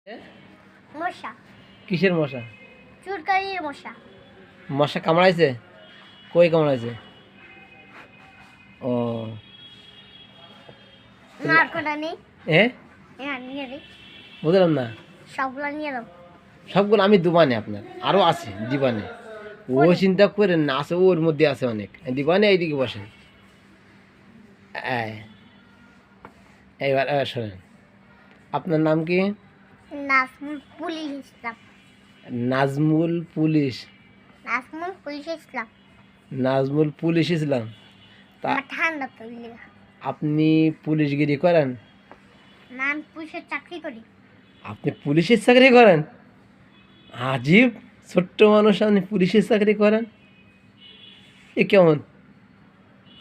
মশা। কিসের মশা? চুলকানির মশা। মশা কামড়াইছে? কই কামড়াইছে? ও আর কোনটা নেই? নিয়ে রে। বুঝলাম না। সবগুলো নিয়ে দাও। সবগুলো আমি দিবানে আপনার আরো আছে দিবানে। ও চিন্তা করেন না, আছে ওর মধ্যে আছে অনেক দিবানে। এইদিকে বসেন। এইবার শোনেন, আপনার নাম কি? নাজমুল পুলিশ ইসলাম। নাজমুল পুলিশ। নাজমুল পুলিশ ইসলাম। নাজমুল পুলিশ ইসলাম। তা আমার ঠান্ডা তো লেগা। আপনি পুলিশগিরি করেন? না, আমি পুলিশের চাকরি করি। আপনি পুলিশের চাকরি করেন? আজীব, ছোট্ট মানুষ আপনি পুলিশের চাকরি করেন? এ কেমন?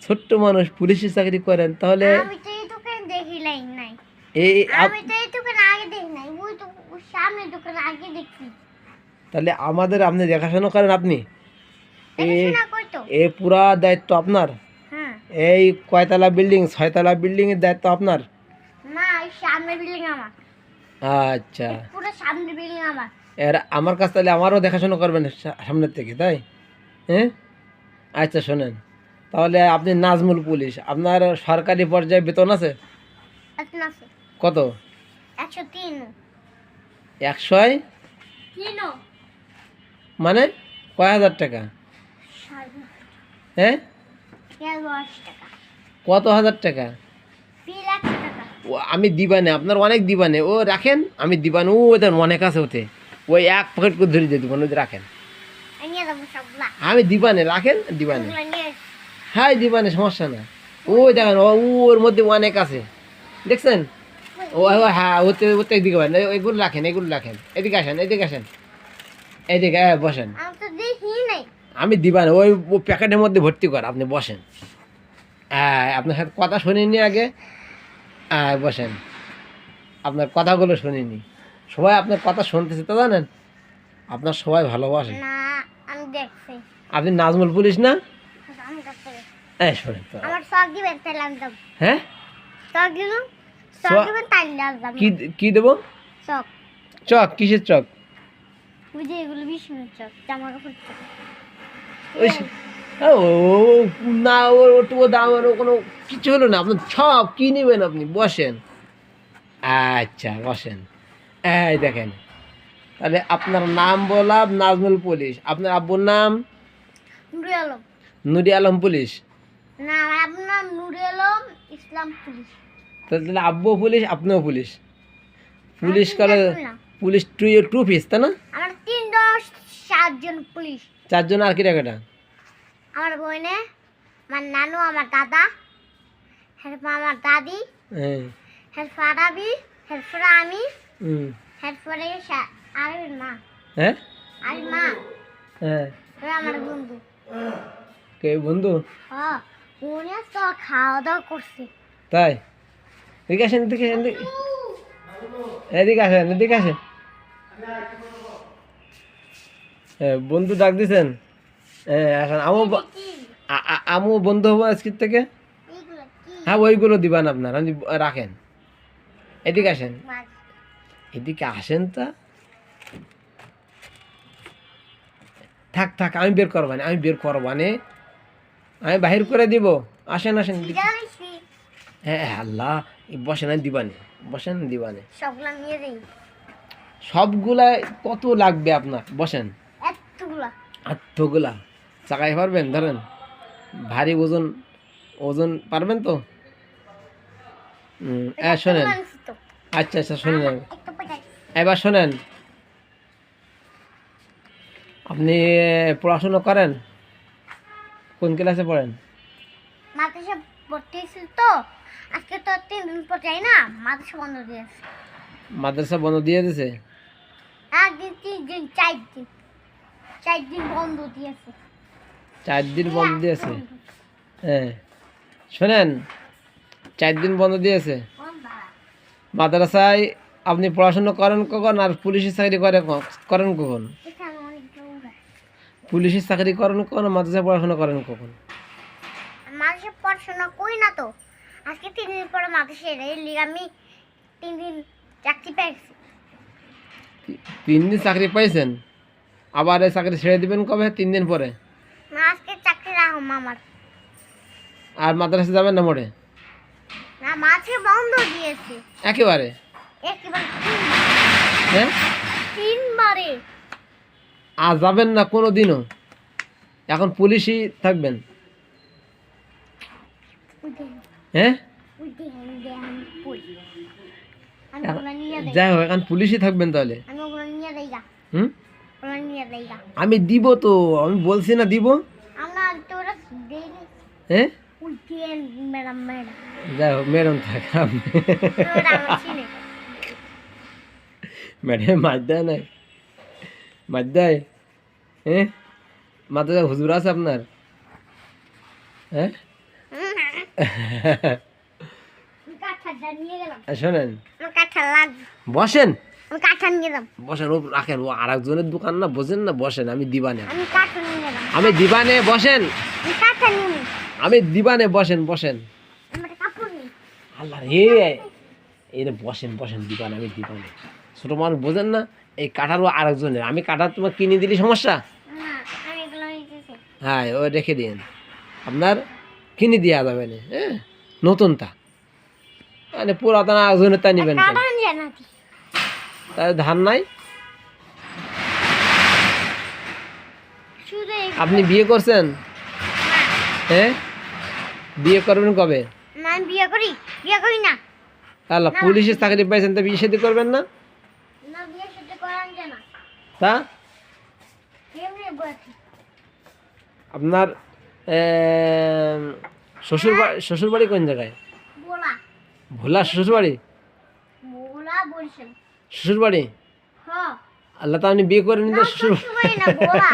ছোট্ট মানুষ পুলিশের চাকরি করেন? তাহলে আমি তো এই দোকান দেখিলাই নাই। এই আমি তো এই দোকান আগে দেখি নাই। ওই তো সামনে দোকান আগে দেখছি। তাহলে আমাদের আপনি দেখাশোনা করেন? আপনি দেখাশোনা করি তো। এ পুরা দায়িত্ব আপনার? হ্যাঁ। এই কয়তলা বিল্ডিং? 6তলা বিল্ডিং এর দায়িত্ব আপনার? না, এই সামনে বিল্ডিং আমার। আচ্ছা, পুরো সামনে বিল্ডিং আমার। এর আমার কাছে তাহলে আমারও দেখাশোনা করবেন সামনের থেকে, তাই? হ্যাঁ, আচ্ছা শোনেন, তাহলে আপনি নাজমুল পুলিশ, আপনার সরকারি পর্যায়ে বেতন আছে? আছে। কত? 103। 103 মানে কয় হাজার টাকা? হ্যাঁ, 10 টাকা। কত হাজার টাকা? 2 লাখ টাকা। ও আমি দিবানে, আপনার অনেক দিবানে। ও রাখেন, আমি দিবানে। ও ওদের অনেক আছে ওতে। ওই এক পকেট করে ধরে দিয়ে দিবান, ওদের রাখেন। নিয়ে যাবো সবগুলা। আমি দিবানে, রাখেন দিবানে। ওগুলা নিয়ে হ্যাঁ দিবানে, সমস্যা না। ওই দেখেন ওর মধ্যে অনেক আছে, দেখছেন? ও হ্যাঁ, ওতে ওতে দিবেন। এগুলো রাখেন, এগুলো রাখেন। এদিকে আসেন, এদিকে আসেন, এদিকে বসেন। আমি তো দেখি নাই। আমি দিবানে, ওই প্যাকেটের মধ্যে ভর্তি কর। আপনি বসেন। আপনার সাথে কথা শুনিনি আগে। বসেন, আপনার কথাগুলো শুনিনি। সবাই আপনার কথা শুনতেছে তো, জানেন? আপনার সবাই ভালোবাসেন। না, আমি দেখছি। আপনি নাজমুল পুলিশ না? আমি দেখছি। শোনেন তো। আমার সব দিবেন তাহলে আমি দেবো। হ্যাঁ, সব দিবেন, সব দিবেন তাহলে আমি দেবো। কি কি দেবো? চক। চক? কিসের চক? ওই যে এগুলো 20 মিনিট চক, জামা কাপড় চক। ওই ও না, ওটুকু দাম আর কোনো কিছু হলো না। আপনার সব কি নেবেন? আপনি বসেন। আচ্ছা বসেন। এই দেখেন, তাহলে আপনার নাম বললাম নাজমুল পুলিশ, আপনার আব্বুর নাম? নুরে আলম। নুরি আলম পুলিশ। না, আমার আব্বুর নাম নুরে আলম ইসলাম পুলিশ। তাহলে আব্বু পুলিশ, আপনিও পুলিশ। পুলিশ আমি কালে দেখবো না। পুলিশ টু পিস, তাই না? আমার 3-7 জন পুলিশ। 4 জন আর কি টাকাটা? আমার বোনে, আমার নানু, আমার দাদা, এরপর আমার দাদি, হ্যাঁ। এরপর আরবি, এরপর আমি, এরপরে আরবির মা। হ্যাঁ আর মা, হ্যাঁ। এবার আমার বন্ধু। কে বন্ধু? হ্যাঁ, উনি তো খাওয়া দাওয়া করছে। তাই? এদিকে আসেন, এদিকে আসেন, এদিকে আসেন, এদিকে আসেন। বন্ধু ডাক দিছেন? হ্যাঁ আসেন। আমু বন্ধু হবো আজকের থেকে। এইগুলো কি? হ্যাঁ, ওইগুলো দিবান আপনার, আমি রাখেন। এদিকে আসেন, মাছ। এদিকে আসেন। তা থাক থাক, আমি বের করবানে, আমি বের করবানে, আমি বাহির করে দিব। আসেন আসেন। জানিসি? হ্যাঁ আল্লাহ, বসেন, আমি দিবানে, বসেন দিবানে। সবগুলা নিয়ে দেই। সবগুলা কত লাগবে আপনার? বসেন। এতগুলা। আটগুলা চাকাই পারবেন? ধরেন, ভারী ওজন, ওজন পারবেন তো? শোনেন। মানছি তো। আচ্ছা আচ্ছা শোনেন, একটু পাঠাই। এবার শোনেন, আপনি পড়াশুনো করেন? কোন ক্লাসে পড়েন? মাদ্রাসা ভর্তি হয়েছিল তো, আজকে তো 3 দিন পর যাই না, মাদ্রাসা বন্ধ দিয়েছে। মাদ্রাসা বন্ধ দিয়ে দিয়েছে? 1 দিন, 3 দিন, 4 দিন, 4 দিন বন্ধ দিয়েছে। 4 দিন বন্ধ দিয়েছে? হ্যাঁ শোনেন, 4 দিন বন্ধ দিয়েছে মাদ্রাসায়। আপনি পড়াশুনো করেন কখন আর পুলিশের চাকরি করেন কখন? এখানে অনেকগুলো উড়ায়। পুলিশের চাকরি করেন কখন, মাদ্রাসায় পড়াশোনা করেন কখন? মাদ্রাসা পড়াশোনা করি না তো, আজকে 3 দিন পরে মাদ্রাসা এর লিগে আমি 3 দিন চাকরি পেয়েছি। 3 দিন চাকরি পাইছেন, আবার এই চাকরি ছেড়ে দিবেন কবে? 3 দিন পরে। না আজকে চাকরি রাখো আমার। আর মাদ্রাসা যাবেন না মোড়ে? না মাঝে বন্ধ দিয়েছে একেবারে? একেবারে হ্যাঁ, 3 বারে। আর যাবেন না কোনো দিনও? এখন পুলিশই থাকবেন? হ্যাঁ, আমি ওগুলো নিয়ে দেই, যাই হোক এখন পুলিশই থাকবেন তাহলে। আমি ওগুলো নিয়ে দেই গা, হুম, ওগুলো নিয়ে দেই গা। আমি দিব তো, আমি বলছি না দিব। আমরা তোরা দেই না হ্যাঁ, উঠেন ম্যাডাম ম্যাডাম যাই হোক ম্যাডাম থাক, তোরা আমার চিনে। ম্যাডাম মাছ দেয় না? মাছ দেয়? হ্যাঁ, মাদ্রাসা হুজুর আছে আপনার? হ্যাঁ, আমি কাঁঠালটা নিয়ে গেলাম, শোনেন, আমার কাঁঠাল লাগবে, বসেন আমি কাঁঠাল নিয়ে গেলাম, বসেন, ও রাখেন, ও আর একজনের দোকান না, বোঝেন না? বসেন, আমি দিবানে, আমি কাঁঠাল নিয়ে গেলাম, আমি দিবানে, বসেন, আমি কাঁঠাল নিয়ে নিই, আমি দিবানে, বসেন বসেন। আমার কাপড় নেই। আল্লাহ রে, এই রে বসেন বসেন, দিবানে, আমি দিবানে। ছোট মানুষ বোঝেন না? এই কাঠারও আরেকজনের, আমি কাঠার তোমার কিনে দিলি সমস্যা? না আমি এগুলো নিতেছি। হ্যাঁ, ও রেখে দিন, আপনার কিনে দেওয়া যাবে না। হ্যাঁ, নতুনটা মানে পুরাতন আরেকজনের তাই নেবেন কেন? কাঁঠাল জানাতি তাই ধান নাই? শুধু আপনি বিয়ে করছেন? হ্যাঁ, বিয়ে করবেন কবে? না আমি বিয়ে করি না। আল্লাহ, পুলিশের চাকরি পাইছেন তো বিয়ে শাদী করবেন না? না বিয়ে সাথে করান জানা, তা এমনি বলছি। আপনার শ্বশুর বাড়ি কোন জায়গায়? বলা ভোলা শ্বশুর বাড়ি? বলা বলছেন শ্বশুর বাড়ি? হ আল্লাহ, তো আপনি বিয়ে করেনি তো শ্বশুর শ্বশুরবাড়ি না বলা।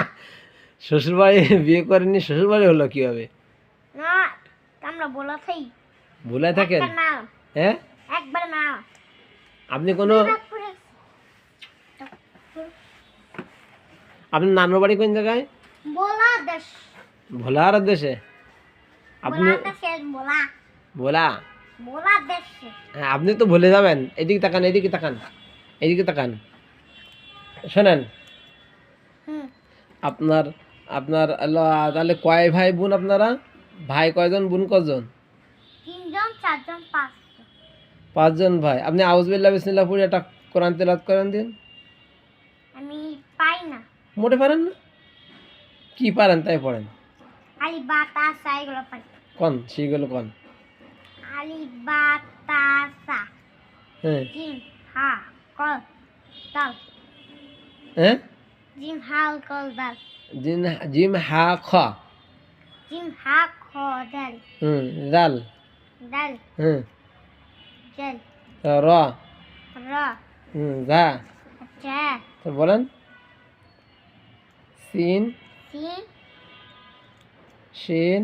শ্বশুর বাড়ি বিয়ে করেননি, শ্বশুর বাড়ি হলো কিভাবে? না আমরা বলা থাই ভোলায় থাকেন? না হ্যাঁ, একবার না আপনি কোনো, আপনার নানুর বাড়ি কোন জায়গায়? বলা দেশ, ভোলার দেশে? আপনি বলা দেশে বলা, ভোলা? বলা দেশে। হ্যাঁ, আপনি তো ভুলে যাবেন। এদিকে তাকান, এদিকে তাকান, এদিকে তাকান। শোনেন, হুম আপনার আপনার আল্লাহ, তাহলে কয় ভাই বোন আপনারা? ভাই কয়জন, বোন কয়জন? 3জন 4জন 5জন। 5জন ভাই। আপনি আউযুবিল্লাহি বিসমিল্লাহ পড়ে একটা কোরআন তেলাওয়াত করেন দিন। আমি পাই না, মোটে পারেন না? কি পারেন তাই পড়েন। আলি বাতাসা এগুলো পাই। কোন সেইগুলো কোন? আলি বাতাসা হ্যাঁ, জিম হা কল দাল, হ্যাঁ, জিম হাল কল দাল, জিম জিম হা খ, জিম হা খ দাল, দাল, দাল জল র, র যা, আচ্ছা তো বলেন। সিন, সিন শিন,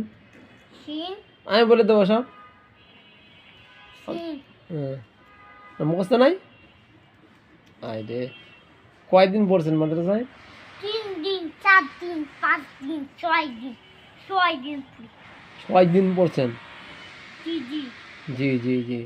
শিন আমি বলে দেবো সব। সিন। মুখস্থ নাই? আয় রে, কয়দিন পড়ছেন মাদ্রাসায়? 3 দিন 4 দিন 5 দিন 6 দিন 6 দিন 6 দিন পড়ছেন? জি জি জি জি জি।